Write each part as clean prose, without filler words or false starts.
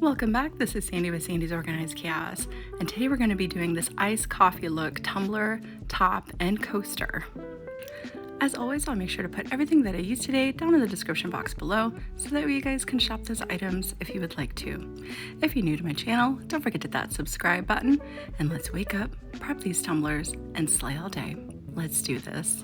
Welcome back, this is Sandy with Sandy's Organized Chaos, and today we're going to be doing this iced coffee look tumbler, top, and coaster. As always, I'll make sure to put everything that I used today down in the description box below, so that way you guys can shop those items if you would like to. If you're new to my channel, don't forget to hit that subscribe button, and let's wake up, prep these tumblers, and slay all day. Let's do this.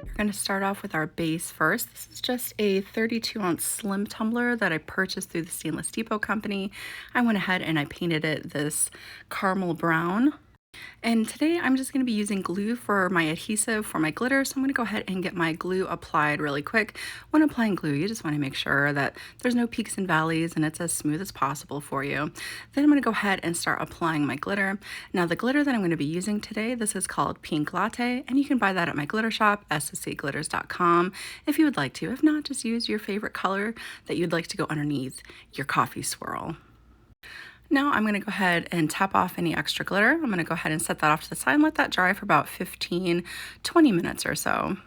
We're going to start off with our base first. This is just a 32-ounce slim tumbler that I purchased through the Stainless Depot company. I went ahead and I painted it this caramel brown. And today I'm just going to be using glue for my adhesive for my glitter, so I'm going to go ahead and get my glue applied really quick. When applying glue, you just want to make sure that there's no peaks and valleys and it's as smooth as possible for you. Then I'm going to go ahead and start applying my glitter. Now the glitter that I'm going to be using today, this is called Pink Latte, and you can buy that at my glitter shop, sscglitters.com, if you would like to. If not, just use your favorite color that you'd like to go underneath your coffee swirl. Now I'm going to go ahead and tap off any extra glitter. I'm going to go ahead and set that off to the side and let that dry for about 15-20 minutes or so.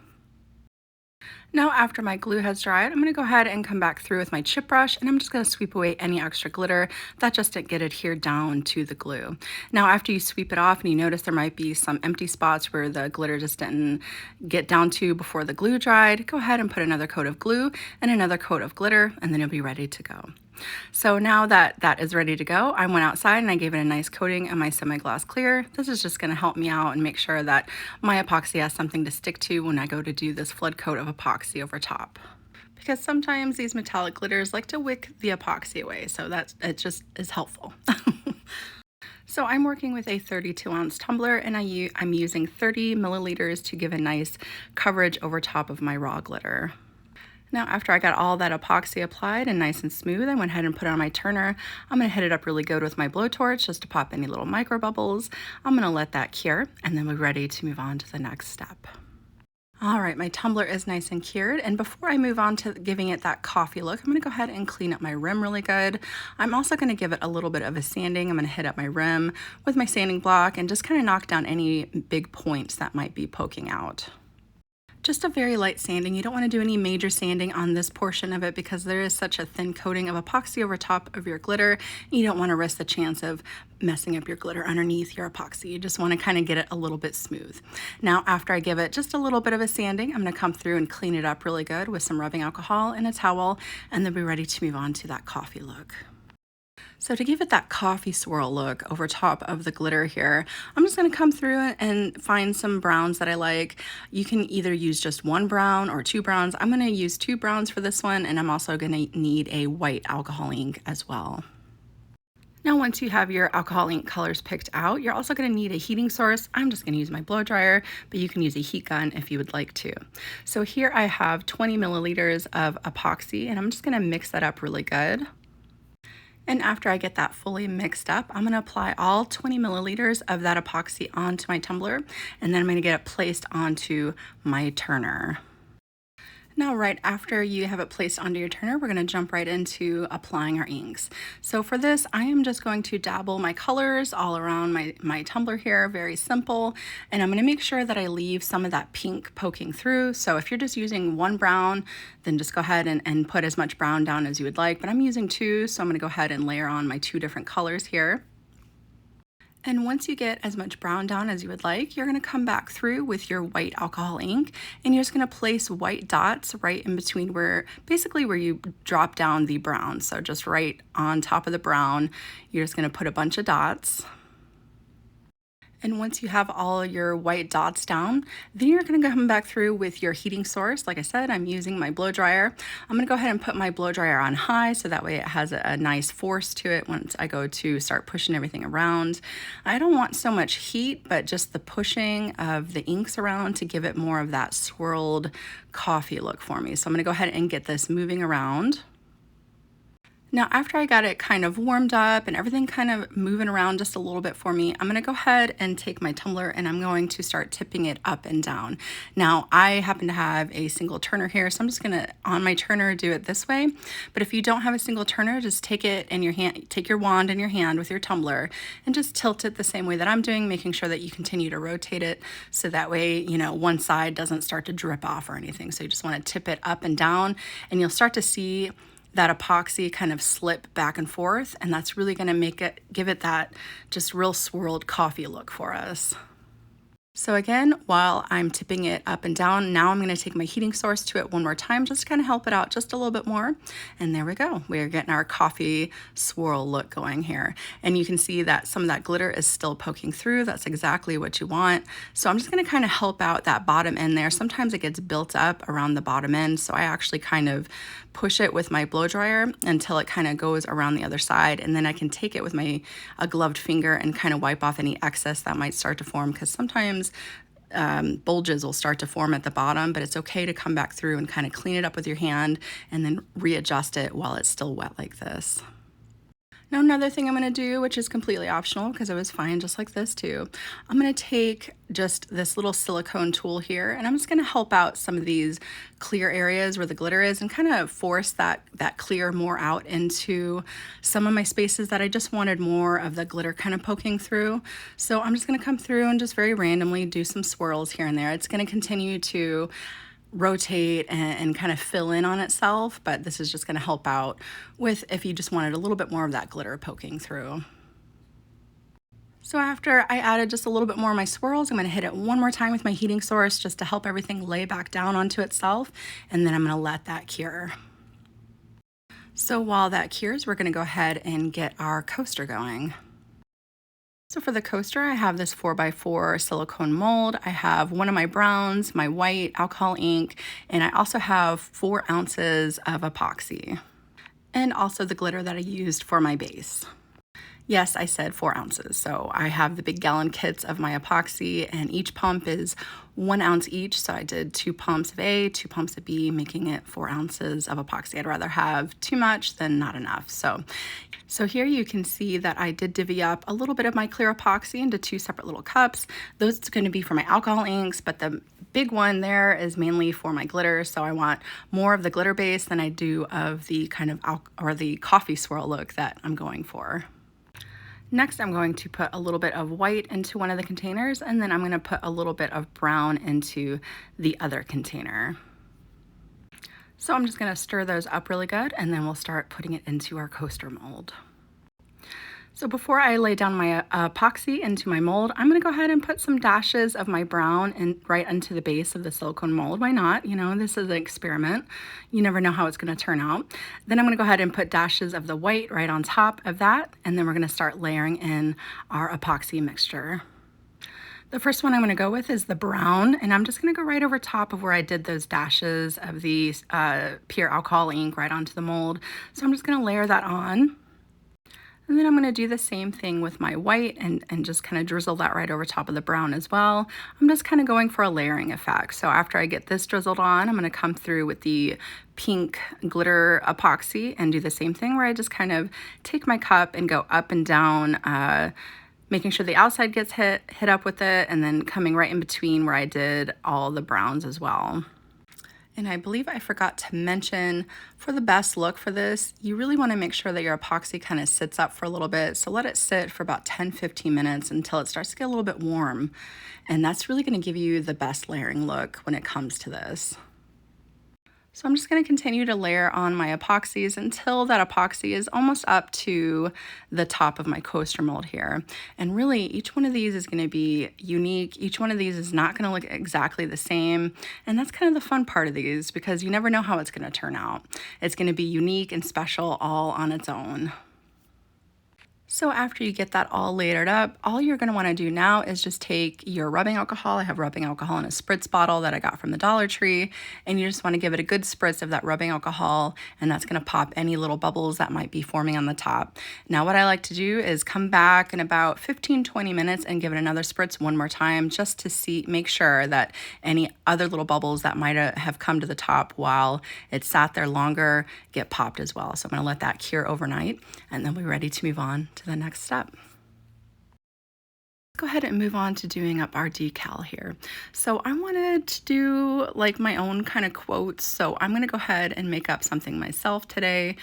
Now after my glue has dried, I'm going to go ahead and come back through with my chip brush, and I'm just going to sweep away any extra glitter that just didn't get adhered down to the glue. Now after you sweep it off and you notice there might be some empty spots where the glitter just didn't get down to before the glue dried, go ahead and put another coat of glue and another coat of glitter, and then you'll be ready to go. So now that that is ready to go, I went outside and I gave it a nice coating of my semi-gloss clear. This is just going to help me out and make sure that my epoxy has something to stick to when I go to do this flood coat of epoxy over top. Because sometimes these metallic glitters like to wick the epoxy away, so it just is helpful. So I'm working with a 32-ounce tumbler, and I'm using 30 milliliters to give a nice coverage over top of my raw glitter. Now after I got all that epoxy applied and nice and smooth, I went ahead and put it on my turner. I'm going to hit it up really good with my blowtorch just to pop any little micro bubbles. I'm going to let that cure, and then we're ready to move on to the next step. All right, my tumbler is nice and cured, and before I move on to giving it that coffee look, I'm going to go ahead and clean up my rim really good. I'm also going to give it a little bit of a sanding. I'm going to hit up my rim with my sanding block and just kind of knock down any big points that might be poking out. Just a very light sanding. You don't want to do any major sanding on this portion of it because there is such a thin coating of epoxy over top of your glitter. You don't want to risk the chance of messing up your glitter underneath your epoxy. You just want to kind of get it a little bit smooth. Now after I give it just a little bit of a sanding, I'm going to come through and clean it up really good with some rubbing alcohol and a towel, and then be ready to move on to that coffee look. So to give it that coffee swirl look over top of the glitter here, I'm just going to come through and find some browns that I like. You can either use just one brown or two browns. I'm going to use two browns for this one, and I'm also going to need a white alcohol ink as well. Now once you have your alcohol ink colors picked out, you're also going to need a heating source. I'm just going to use my blow dryer, but you can use a heat gun if you would like to. So here I have 20 milliliters of epoxy, and I'm just going to mix that up really good. And after I get that fully mixed up, I'm going to apply all 20 milliliters of that epoxy onto my tumbler, and then I'm going to get it placed onto my turner. Now right after you have it placed onto your turner, we're going to jump right into applying our inks. So for this, I am just going to dabble my colors all around my tumbler here, very simple, and I'm going to make sure that I leave some of that pink poking through. So if you're just using one brown, then just go ahead and put as much brown down as you would like, but I'm using two, so I'm going to go ahead and layer on my two different colors here. And once you get as much brown down as you would like, you're going to come back through with your white alcohol ink, and you're just going to place white dots right in between where you drop down the brown. So just right on top of the brown, you're just going to put a bunch of dots. And once you have all your white dots down, then you're going to come back through with your heating source. Like I said, I'm using my blow dryer. I'm going to go ahead and put my blow dryer on high so that way it has a nice force to it once I go to start pushing everything around. I don't want so much heat, but just the pushing of the inks around to give it more of that swirled coffee look for me. So I'm going to go ahead and get this moving around. Now, after I got it kind of warmed up and everything kind of moving around just a little bit for me, I'm gonna go ahead and take my tumbler and I'm going to start tipping it up and down. Now, I happen to have a single turner here, so I'm just gonna, on my turner, do it this way. But if you don't have a single turner, just take it in your hand, take your wand in your hand with your tumbler and just tilt it the same way that I'm doing, making sure that you continue to rotate it so that way, you know, one side doesn't start to drip off or anything. So you just wanna tip it up and down and you'll start to see that epoxy kind of slip back and forth, and that's really going to give it that just real swirled coffee look for us. So again, while I'm tipping it up and down, now I'm going to take my heating source to it one more time just to kind of help it out just a little bit more. And there we go. We're getting our coffee swirl look going here. And you can see that some of that glitter is still poking through. That's exactly what you want. So I'm just going to kind of help out that bottom end there. Sometimes it gets built up around the bottom end. So I actually kind of push it with my blow dryer until it kind of goes around the other side. And then I can take it with a gloved finger and kind of wipe off any excess that might start to form, because sometimes bulges will start to form at the bottom, but it's okay to come back through and kind of clean it up with your hand and then readjust it while it's still wet like this. Now, another thing I'm going to do, which is completely optional because it was fine just like this too, I'm going to take just this little silicone tool here and I'm just going to help out some of these clear areas where the glitter is and kind of force that clear more out into some of my spaces that I just wanted more of the glitter kind of poking through. So I'm just going to come through and just very randomly do some swirls here and there. It's going to continue to rotate and kind of fill in on itself, but this is just going to help out with if you just wanted a little bit more of that glitter poking through. So after I added just a little bit more of my swirls, I'm going to hit it one more time with my heating source just to help everything lay back down onto itself, and then I'm going to let that cure. So while that cures, we're going to go ahead and get our coaster going. So for the coaster, I have this 4x4 silicone mold. I have one of my browns, my white alcohol ink, and I also have 4 ounces of epoxy, and also the glitter that I used for my base. Yes, I said 4 ounces. So I have the big gallon kits of my epoxy, and each pump is 1 ounce each. So I did 2 pumps of A, 2 pumps of B, making it 4 ounces of epoxy. I'd rather have too much than not enough. So here you can see that I did divvy up a little bit of my clear epoxy into 2 separate little cups. Those are going to be for my alcohol inks, but the big one there is mainly for my glitter. So I want more of the glitter base than I do of the kind of the coffee swirl look that I'm going for. Next, I'm going to put a little bit of white into one of the containers, and then I'm going to put a little bit of brown into the other container. So I'm just going to stir those up really good, and then we'll start putting it into our coaster mold. So before I lay down my epoxy into my mold, I'm going to go ahead and put some dashes of my brown right into the base of the silicone mold. Why not? You know, this is an experiment. You never know how it's going to turn out. Then I'm going to go ahead and put dashes of the white right on top of that, and then we're going to start layering in our epoxy mixture. The first one I'm going to go with is the brown, and I'm just going to go right over top of where I did those dashes of the pure alcohol ink right onto the mold. So I'm just going to layer that on. And then I'm going to do the same thing with my white and just kind of drizzle that right over top of the brown as well. I'm just kind of going for a layering effect. So after I get this drizzled on, I'm going to come through with the pink glitter epoxy and do the same thing where I just kind of take my cup and go up and down, making sure the outside gets hit up with it, and then coming right in between where I did all the browns as well. And I believe I forgot to mention, for the best look for this, you really want to make sure that your epoxy kind of sits up for a little bit. So let it sit for about 10-15 minutes until it starts to get a little bit warm. And that's really going to give you the best layering look when it comes to this. So I'm just going to continue to layer on my epoxies until that epoxy is almost up to the top of my coaster mold here. And really, each one of these is going to be unique. Each one of these is not going to look exactly the same. And that's kind of the fun part of these, because you never know how it's going to turn out. It's going to be unique and special all on its own. So after you get that all layered up, all you're going to want to do now is just take your rubbing alcohol. I have rubbing alcohol in a spritz bottle that I got from the Dollar Tree, and you just want to give it a good spritz of that rubbing alcohol, and that's going to pop any little bubbles that might be forming on the top. Now what I like to do is come back in about 15-20 minutes and give it another spritz one more time, just to make sure that any other little bubbles that might have come to the top while it sat there longer get popped as well. So I'm going to let that cure overnight, and then we're ready to move on to the next step. Go ahead and move on to doing up our decal here. So I wanted to do like my own kind of quotes, so I'm going to go ahead and make up something myself today.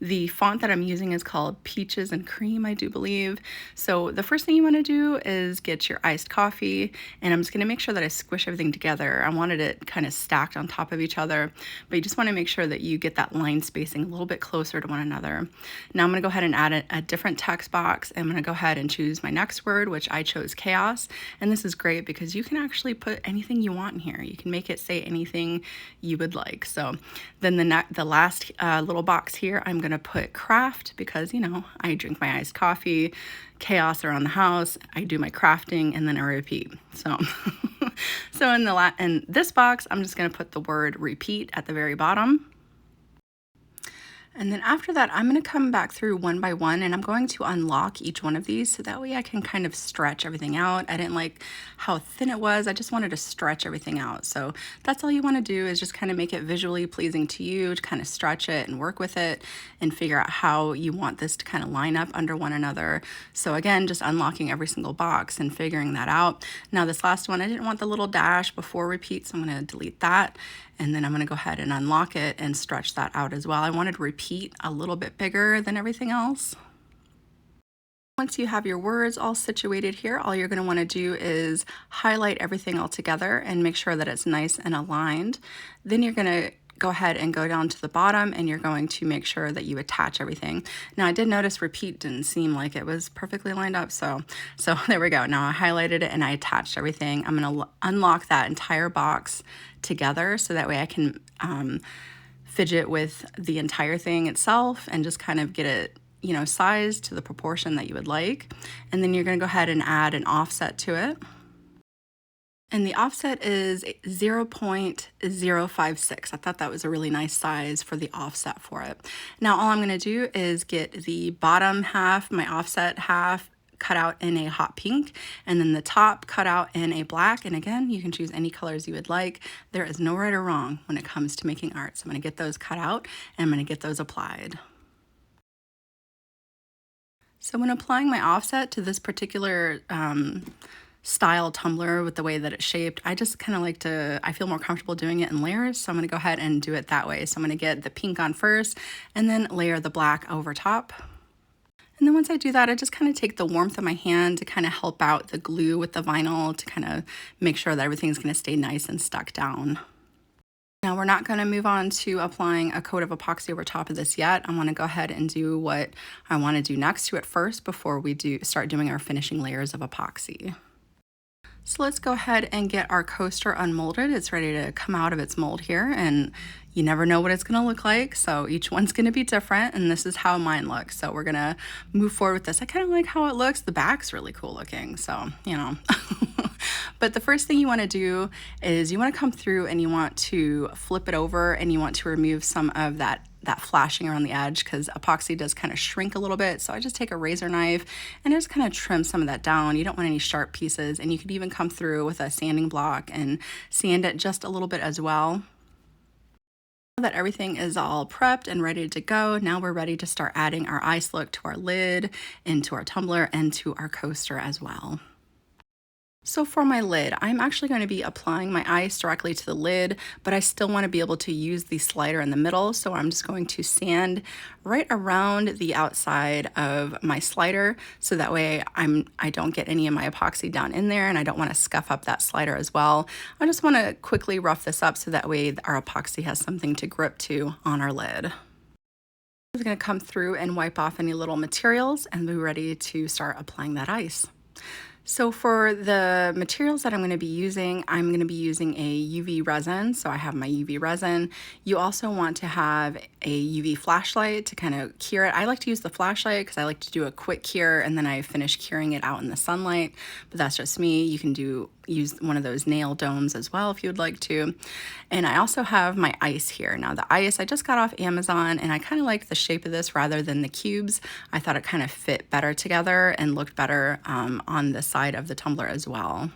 The font that I'm using is called Peaches and Cream, I do believe. So the first thing you want to do is get your iced coffee, and I'm just going to make sure that I squish everything together. I wanted it kind of stacked on top of each other, but you just want to make sure that you get that line spacing a little bit closer to one another. Now I'm going to go ahead and add a different text box. I'm going to go ahead and choose my next word, which I chose chaos. And this is great because you can actually put anything you want in here. You can make it say anything you would like. So then the last little box here, I'm going to put craft because, you know, I drink my iced coffee, chaos around the house, I do my crafting, and then I repeat. So so in this box, I'm just going to put the word repeat at the very bottom. And then after that, I'm going to come back through one by one, and I'm going to unlock each one of these so that way I can kind of stretch everything out. I didn't like how thin it was. I just wanted to stretch everything out. So that's all you want to do, is just kind of make it visually pleasing to you, to kind of stretch it and work with it and figure out how you want this to kind of line up under one another. So again, just unlocking every single box and figuring that out. Now this last one, I didn't want the little dash before repeat, so I'm going to delete that. And then I'm going to go ahead and unlock it and stretch that out as well. I wanted repeat a little bit bigger than everything else. Once you have your words all situated here, all you're going to want to do is highlight everything all together and make sure that it's nice and aligned. Then you're going to go ahead and go down to the bottom, and you're going to make sure that you attach everything. Now I did notice repeat didn't seem like it was perfectly lined up, so there we go. Now I highlighted it and I attached everything. I'm going to unlock that entire box together so that way I can fidget with the entire thing itself and just kind of get it, you know, sized to the proportion that you would like. And then you're going to go ahead and add an offset to it. And the offset is 0.056. I thought that was a really nice size for the offset for it. Now all I'm going to do is get the bottom half, my offset half, cut out in a hot pink, and then the top cut out in a black. And again, you can choose any colors you would like. There is no right or wrong when it comes to making art. So I'm going to get those cut out and I'm going to get those applied. So when applying my offset to this particular style tumbler with the way that it's shaped, I just kind of like I feel more comfortable doing it in layers, so I'm going to go ahead and do it that way. So I'm going to get the pink on first and then layer the black over top. And then once I do that, I just kind of take the warmth of my hand to kind of help out the glue with the vinyl to kind of make sure that everything's going to stay nice and stuck down. Now we're not going to move on to applying a coat of epoxy over top of this yet. I want to go ahead and do what I want to do next to it first before we start doing our finishing layers of epoxy. So let's go ahead and get our coaster unmolded. It's ready to come out of its mold here, and you never know what it's going to look like, so each one's going to be different, and this is how mine looks. So we're going to move forward with this. I kind of like how it looks. The back's really cool looking, so, you know. But the first thing you want to do is you want to come through and you want to flip it over, and you want to remove some of that flashing around the edge, because epoxy does kind of shrink a little bit. So I just take a razor knife and just kind of trim some of that down. You don't want any sharp pieces, and you could even come through with a sanding block and sand it just a little bit as well. Now that everything is all prepped and ready to go, now we're ready to start adding our ice look to our lid, into our tumbler, and to our coaster as well. So for my lid, I'm actually going to be applying my ice directly to the lid, but I still want to be able to use the slider in the middle. So I'm just going to sand right around the outside of my slider, so that way I don't get any of my epoxy down in there, and I don't want to scuff up that slider as well. I just want to quickly rough this up so that way our epoxy has something to grip to on our lid. I'm just going to come through and wipe off any little materials, and be ready to start applying that ice. So for the materials that I'm going to be using, I'm going to be using a UV resin. So I have my UV resin. You also want to have a UV flashlight to kind of cure it. I like to use the flashlight because I like to do a quick cure and then I finish curing it out in the sunlight, but that's just me. You can use one of those nail domes as well if you would like to. And I also have my ice here. Now the ice I just got off Amazon and I kind of like the shape of this rather than the cubes. I thought it kind of fit better together and looked better on the side of the tumbler as well.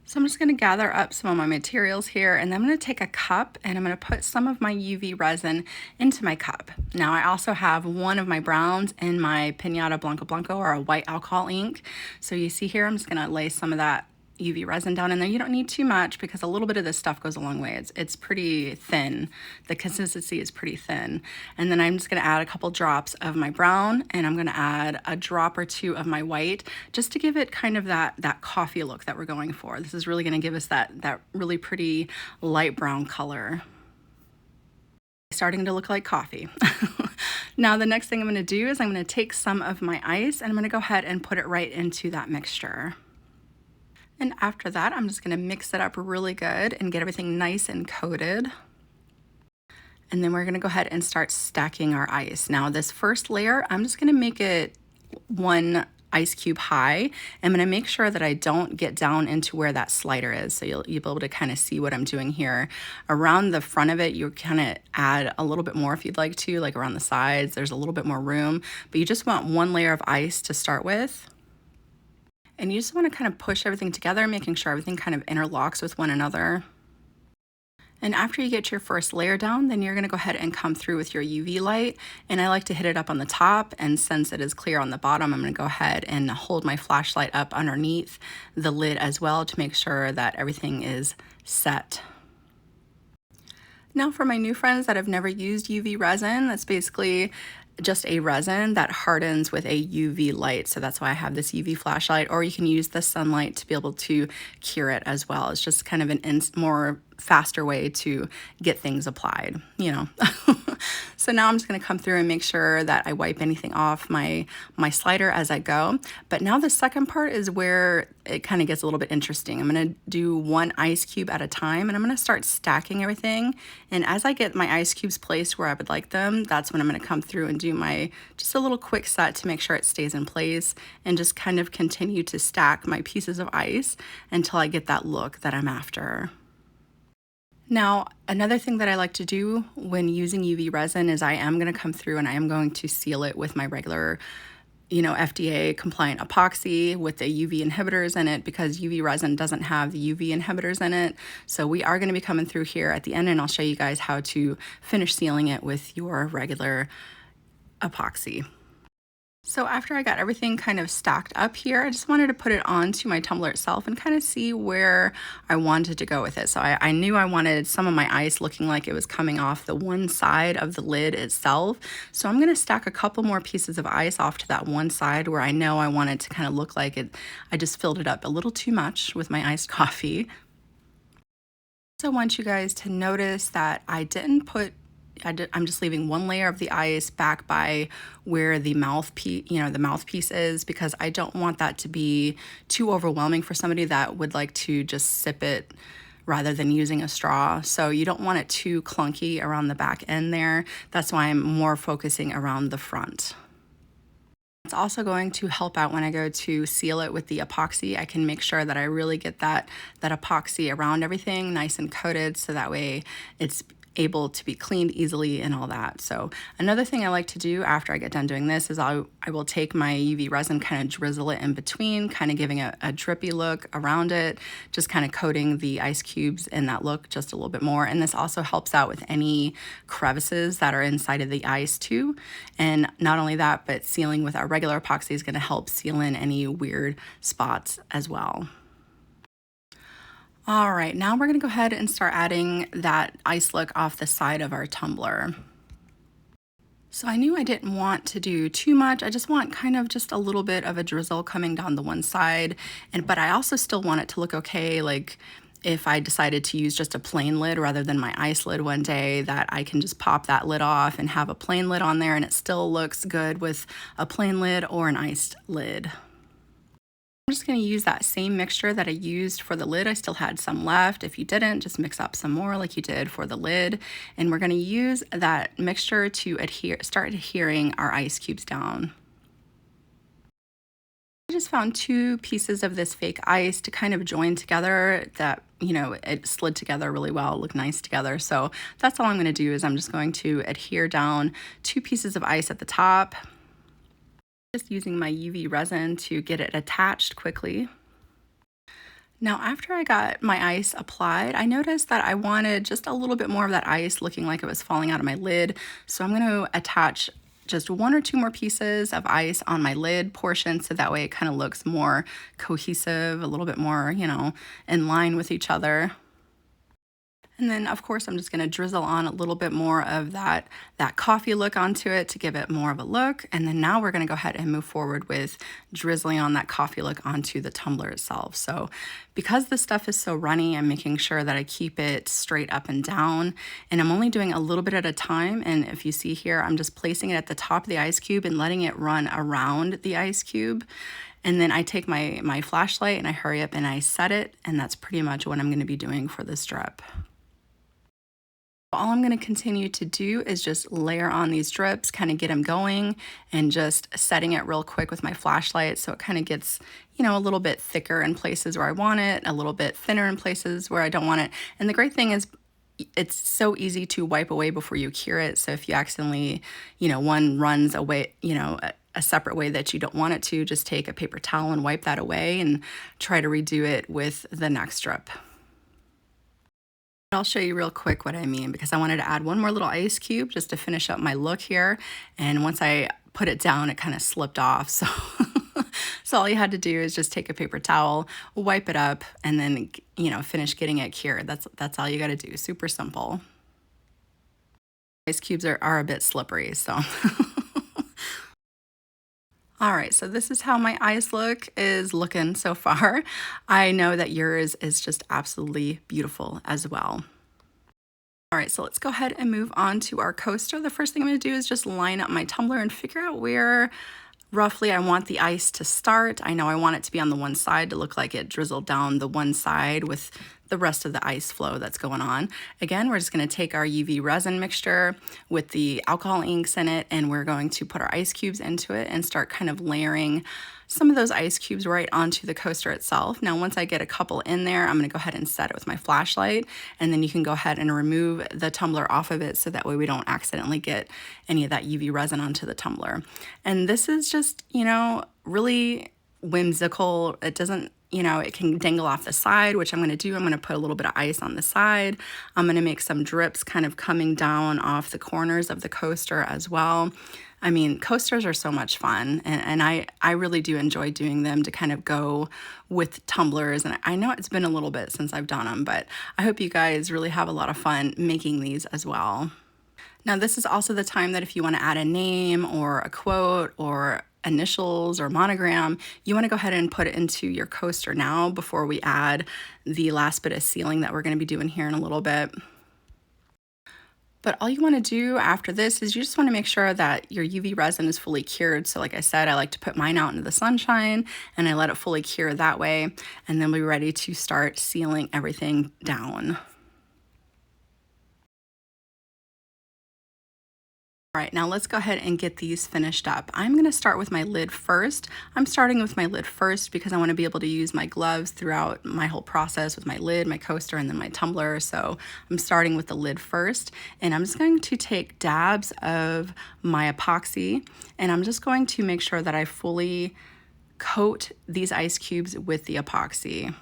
So I'm just going to gather up some of my materials here, and then I'm going to take a cup and I'm going to put some of my UV resin into my cup. Now I also have one of my browns in my Pinata Blanco Blanco, or a white alcohol ink. So you see here, I'm just going to lay some of that UV resin down in there. You don't need too much because a little bit of this stuff goes a long way. It's pretty thin. The consistency is pretty thin. And then I'm just going to add a couple drops of my brown, and I'm going to add a drop or two of my white just to give it kind of that coffee look that we're going for. This is really going to give us that really pretty light brown color. Starting to look like coffee. Now the next thing I'm going to do is I'm going to take some of my ice and I'm going to go ahead and put it right into that mixture. And after that, I'm just going to mix it up really good and get everything nice and coated. And then we're going to go ahead and start stacking our ice. Now this first layer, I'm just going to make it one ice cube high. I'm going to make sure that I don't get down into where that slider is. So you'll be able to kind of see what I'm doing here. Around the front of it, you kind of add a little bit more if you'd like to, like around the sides, there's a little bit more room, but you just want one layer of ice to start with. And you just want to kind of push everything together, making sure everything kind of interlocks with one another. And after you get your first layer down, then you're going to go ahead and come through with your UV light. And I like to hit it up on the top, and since it is clear on the bottom, I'm going to go ahead and hold my flashlight up underneath the lid as well to make sure that everything is set. Now for my new friends that have never used UV resin, that's basically just a resin that hardens with a UV light. So that's why I have this UV flashlight, or you can use the sunlight to be able to cure it as well. It's just kind of an more faster way to get things applied, you know. So now I'm just going to come through and make sure that I wipe anything off my slider as I go. But now the second part is where it kind of gets a little bit interesting. I'm going to do one ice cube at a time, and I'm going to start stacking everything. And as I get my ice cubes placed where I would like them, that's when I'm going to come through and do just a little quick set to make sure it stays in place, and just kind of continue to stack my pieces of ice until I get that look that I'm after. Now, another thing that I like to do when using UV resin is I am going to come through and I am going to seal it with my regular, FDA compliant epoxy with the UV inhibitors in it, because UV resin doesn't have the UV inhibitors in it. So we are going to be coming through here at the end, and I'll show you guys how to finish sealing it with your regular epoxy. So after I got everything kind of stacked up here, I just wanted to put it onto my tumbler itself and kind of see where I wanted to go with it. So I knew I wanted some of my ice looking like it was coming off the one side of the lid itself. So I'm going to stack a couple more pieces of ice off to that one side where I know I wanted to kind of look like it. I just filled it up a little too much with my iced coffee. So I want you guys to notice that I didn't put I'm just leaving one layer of the ice back by where the mouthpiece is, because I don't want that to be too overwhelming for somebody that would like to just sip it rather than using a straw. So you don't want it too clunky around the back end there. That's why I'm more focusing around the front. It's also going to help out when I go to seal it with the epoxy. I can make sure that I really get that epoxy around everything nice and coated, so that way it's able to be cleaned easily and all that. So another thing I like to do after I get done doing this is I will take my UV resin, kind of drizzle it in between, kind of giving a drippy look around it, just kind of coating the ice cubes in that look just a little bit more. And this also helps out with any crevices that are inside of the ice too. And not only that, but sealing with our regular epoxy is going to help seal in any weird spots as well. All right, now we're going to go ahead and start adding that ice look off the side of our tumbler. So I knew I didn't want to do too much. I just want kind of just a little bit of a drizzle coming down the one side, but I also still want it to look okay, like if I decided to use just a plain lid rather than my ice lid one day, that I can just pop that lid off and have a plain lid on there, and it still looks good with a plain lid or an iced lid. I'm just going to use that same mixture that I used for the lid. I still had some left. If you didn't, just mix up some more like you did for the lid. And we're going to use that mixture to start adhering our ice cubes down. I just found 2 pieces of this fake ice to kind of join together that, it slid together really well, looked nice together. So that's all I'm going to do is I'm just going to adhere down 2 pieces of ice at the top. Just using my UV resin to get it attached quickly. Now, after I got my ice applied, I noticed that I wanted just a little bit more of that ice looking like it was falling out of my lid. So I'm going to attach just 1 or 2 more pieces of ice on my lid portion so that way it kind of looks more cohesive, a little bit more, in line with each other. And then, of course, I'm just going to drizzle on a little bit more of that coffee look onto it to give it more of a look. And then now we're going to go ahead and move forward with drizzling on that coffee look onto the tumbler itself. So because this stuff is so runny, I'm making sure that I keep it straight up and down. And I'm only doing a little bit at a time. And if you see here, I'm just placing it at the top of the ice cube and letting it run around the ice cube. And then I take my flashlight and I hurry up and I set it. And that's pretty much what I'm going to be doing for this drip. All I'm going to continue to do is just layer on these drips, kind of get them going, and just setting it real quick with my flashlight so it kind of gets, a little bit thicker in places where I want it, a little bit thinner in places where I don't want it. And the great thing is it's so easy to wipe away before you cure it. So if you accidentally, one runs away, a separate way that you don't want it to, just take a paper towel and wipe that away and try to redo it with the next drip. I'll show you real quick what I mean because I wanted to add 1 more little ice cube just to finish up my look here. And once I put it down, it kind of slipped off. So, so all you had to do is just take a paper towel, wipe it up, and then, finish getting it cured. That's all you got to do. Super simple. Ice cubes are a bit slippery, so. All right, so this is how my ice look is looking so far. I know that yours is just absolutely beautiful as well. All right, so let's go ahead and move on to our coaster. The first thing I'm gonna do is just line up my tumbler and figure out where roughly I want the ice to start. I know I want it to be on the one side to look like it drizzled down the one side with the rest of the ice flow that's going on. Again, we're just going to take our UV resin mixture with the alcohol inks in it, and we're going to put our ice cubes into it and start kind of layering some of those ice cubes right onto the coaster itself. Now, once I get a couple in there, I'm going to go ahead and set it with my flashlight, and then you can go ahead and remove the tumbler off of it so that way we don't accidentally get any of that UV resin onto the tumbler. And this is just, really whimsical. It doesn't, it can dangle off the side, which I'm going to do. I'm going to put a little bit of ice on the side. I'm going to make some drips kind of coming down off the corners of the coaster as well. I mean, coasters are so much fun, and I really do enjoy doing them to kind of go with tumblers. And I know it's been a little bit since I've done them, but I hope you guys really have a lot of fun making these as well. Now, this is also the time that if you want to add a name or a quote or initials or monogram, you want to go ahead and put it into your coaster now before we add the last bit of sealing that we're going to be doing here in a little bit. But all you want to do after this is you just want to make sure that your UV resin is fully cured. So like I said, I like to put mine out into the sunshine and I let it fully cure that way. And then we're ready to start sealing everything down. All right, now let's go ahead and get these finished up. I'm going to start with my lid first. I'm starting with my lid first because I want to be able to use my gloves throughout my whole process with my lid, my coaster, and then my tumbler. So I'm starting with the lid first, and I'm just going to take dabs of my epoxy, and I'm just going to make sure that I fully coat these ice cubes with the epoxy.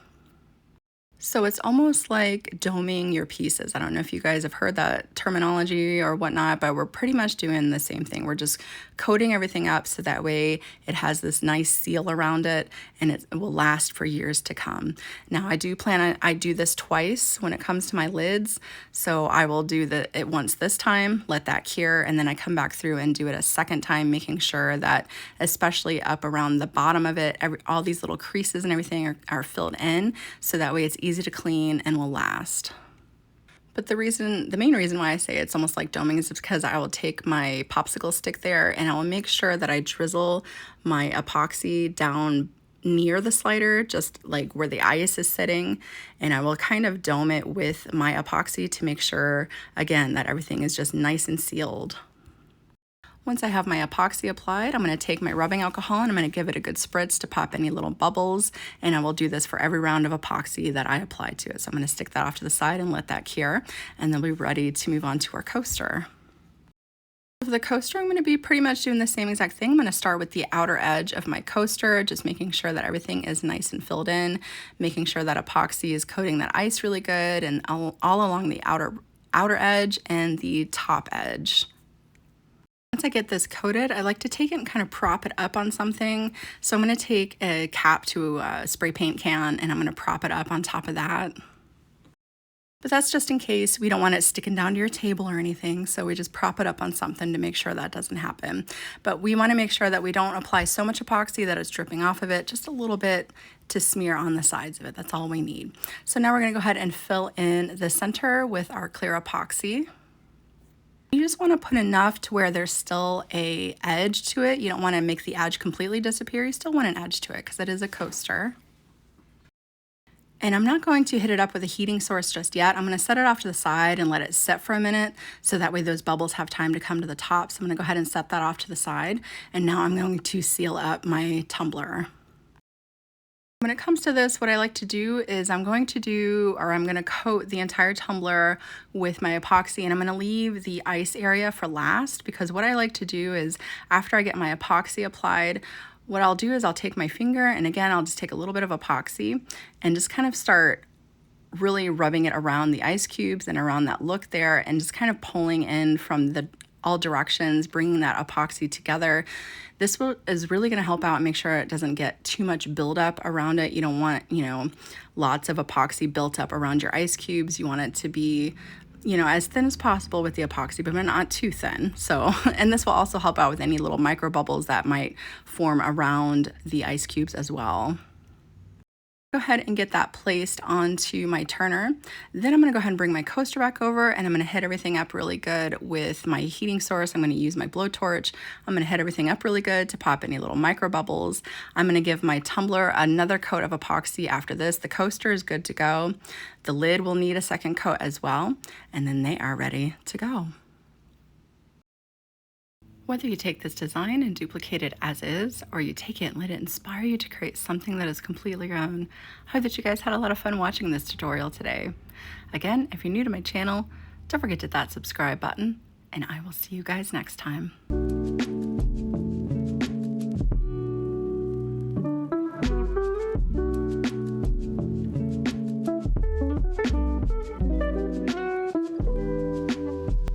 So it's almost like doming your pieces. I don't know if you guys have heard that terminology or whatnot, but we're pretty much doing the same thing. We're just coating everything up so that way it has this nice seal around it and it will last for years to come. Now I do this twice when it comes to my lids. So I will do it once this time, let that cure, and then I come back through and do it a second time, making sure that especially up around the bottom of it, all these little creases and everything are filled in so that way it's easy to clean and will last. But the main reason why I say it's almost like doming is because I will take my popsicle stick there and I will make sure that I drizzle my epoxy down near the slider, just like where the ice is sitting, and I will kind of dome it with my epoxy to make sure, again, that everything is just nice and sealed. Once I have my epoxy applied, I'm going to take my rubbing alcohol and I'm going to give it a good spritz to pop any little bubbles, and I will do this for every round of epoxy that I apply to it. So I'm going to stick that off to the side and let that cure, and then we'll be ready to move on to our coaster. For the coaster, I'm going to be pretty much doing the same exact thing. I'm going to start with the outer edge of my coaster, just making sure that everything is nice and filled in, making sure that epoxy is coating that ice really good, and all along the outer edge and the top edge. Once I get this coated, I like to take it and kind of prop it up on something. So I'm going to take a cap to a spray paint can and I'm going to prop it up on top of that. But that's just in case we don't want it sticking down to your table or anything, so we just prop it up on something to make sure that doesn't happen. But we want to make sure that we don't apply so much epoxy that it's dripping off of it, just a little bit to smear on the sides of it. That's all we need. So now we're going to go ahead and fill in the center with our clear epoxy. You just want to put enough to where there's still an edge to it. You don't want to make the edge completely disappear. You still want an edge to it because it is a coaster. And I'm not going to hit it up with a heating source just yet. I'm going to set it off to the side and let it set for a minute so that way those bubbles have time to come to the top. So I'm going to go ahead and set that off to the side. And now I'm going to seal up my tumbler. When it comes to this, what I like to do is I'm going to coat the entire tumbler with my epoxy, and I'm going to leave the ice area for last, because what I like to do is after I get my epoxy applied, what I'll do is I'll take my finger, and again, I'll just take a little bit of epoxy and just kind of start really rubbing it around the ice cubes and around that look there, and just kind of pulling in from all directions, bringing that epoxy together. This is really going to help out and make sure it doesn't get too much buildup around it. You don't want, lots of epoxy built up around your ice cubes. You want it to be, as thin as possible with the epoxy, but not too thin. So, and this will also help out with any little micro bubbles that might form around the ice cubes as well. Go ahead and get that placed onto my turner. Then I'm going to go ahead and bring my coaster back over, and I'm going to hit everything up really good with my heating source. I'm going to use my blowtorch. I'm going to hit everything up really good to pop any little micro bubbles. I'm going to give my tumbler another coat of epoxy after this. The coaster is good to go. The lid will need a second coat as well, and then they are ready to go. Whether you take this design and duplicate it as is, or you take it and let it inspire you to create something that is completely your own, I hope that you guys had a lot of fun watching this tutorial today. Again, if you're new to my channel, don't forget to hit that subscribe button, and I will see you guys next time.